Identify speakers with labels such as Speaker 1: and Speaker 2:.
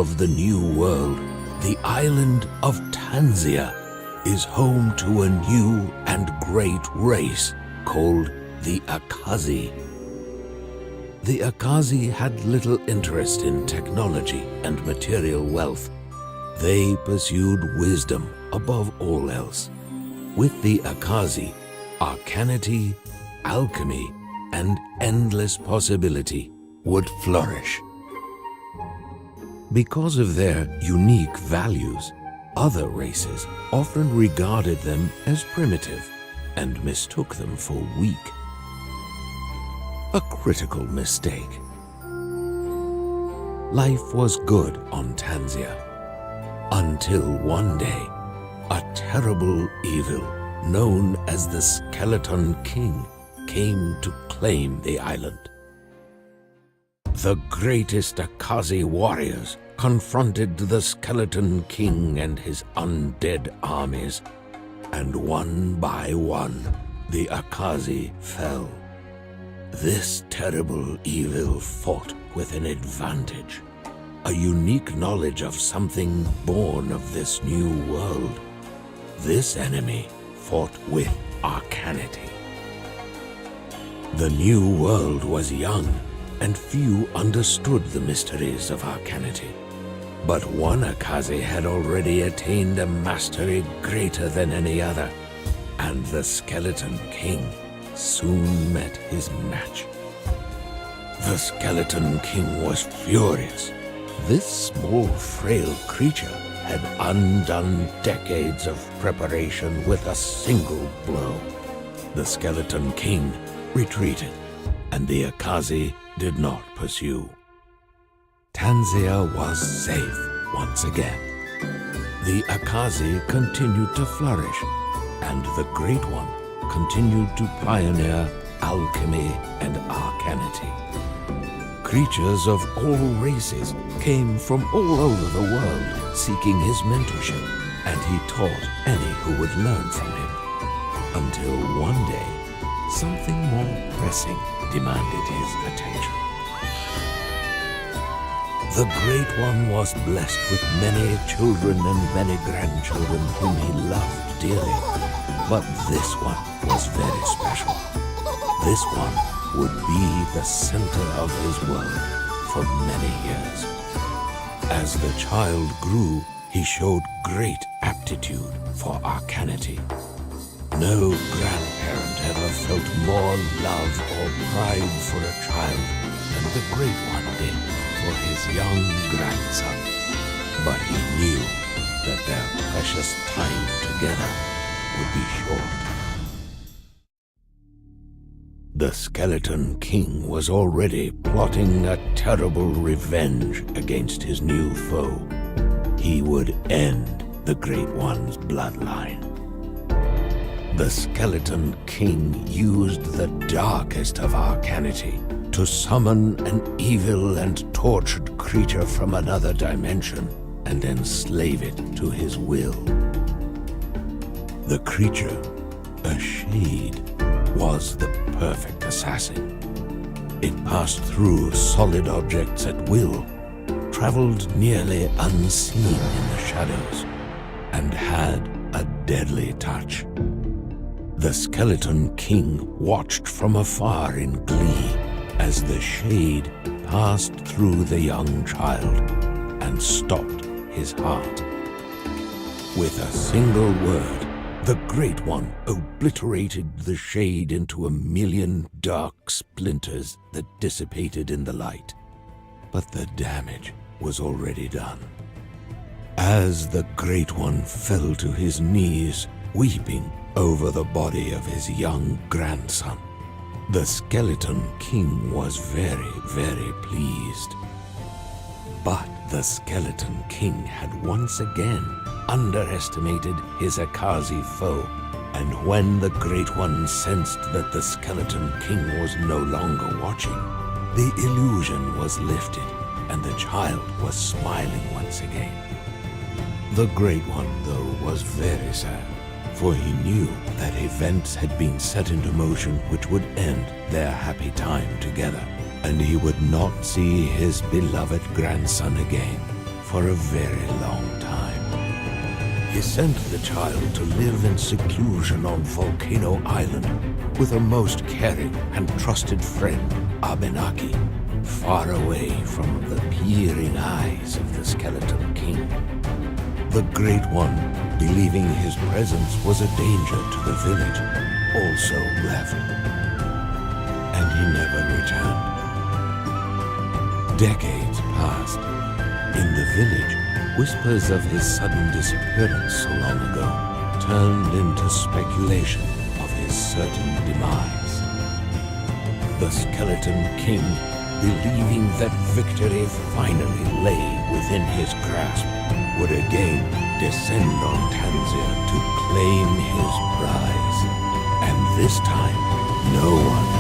Speaker 1: of the New World, the island of Tanzia is home to a new and great race called the Akazi. The Akazi had little interest in technology and material wealth. They pursued wisdom above all else. With the Akazi, arcanity, alchemy, and endless possibility would flourish. Because of their unique values, other races often regarded them as primitive and mistook them for weak. A critical mistake. Life was good on Tanzia, until one day, a terrible evil known as the Skeleton King came to claim the island. The greatest Akazi warriors confronted the Skeleton King and his undead armies, and one by one, the Akazi fell. This terrible evil fought with an advantage, a unique knowledge of something born of this new world. This enemy fought with arcanity. The new world was young, and few understood the mysteries of arcanity. But one Akazi had already attained a mastery greater than any other, and the Skeleton King soon met his match. The Skeleton King was furious. This small, frail creature had undone decades of preparation with a single blow. The Skeleton King retreated, and the Akazi did not pursue. Tanzia was safe once again. The Akazi continued to flourish, and the Great One continued to pioneer alchemy and arcanity. Creatures of all races came from all over the world seeking his mentorship, and he taught any who would learn from him. Until one day, something more pressing demanded his attention. The Great One was blessed with many children and many grandchildren whom he loved dearly. But this one was very special. This one would be the center of his world for many years. As the child grew, he showed great aptitude for arcanity. No grandparent ever felt more love or pride for a child than the Great One did for his young grandson. But he knew that their precious time together would be short. The Skeleton King was already plotting a terrible revenge against his new foe. He would end the Great One's bloodline. The Skeleton King used the darkest of arcanity to summon an evil and tortured creature from another dimension and enslave it to his will. The creature, a shade, was the perfect assassin. It passed through solid objects at will, traveled nearly unseen in the shadows, and had a deadly touch. The Skeleton King watched from afar in glee as the shade passed through the young child and stopped his heart. With a single word, the Great One obliterated the shade into a million dark splinters that dissipated in the light. But the damage was already done. As the Great One fell to his knees, weeping over the body of his young grandson, the Skeleton King was very, very pleased. But the Skeleton King had once again underestimated his Akazi foe, and when the Great One sensed that the Skeleton King was no longer watching, the illusion was lifted, and the child was smiling once again. The Great One, though, was very sad, for he knew that events had been set into motion which would end their happy time together, and he would not see his beloved grandson again for a very long time. He sent the child to live in seclusion on Volcano Island with a most caring and trusted friend, Abenaki, far away from the peering eyes of the Skeleton King. The Great One, believing his presence was a danger to the village, also left, and he never returned. Decades passed. In the village, whispers of his sudden disappearance so long ago turned into speculation of his certain demise. The Skeleton King, believing that victory finally lay within his grasp, would again descend on Tanzia to claim his prize. And this time, no one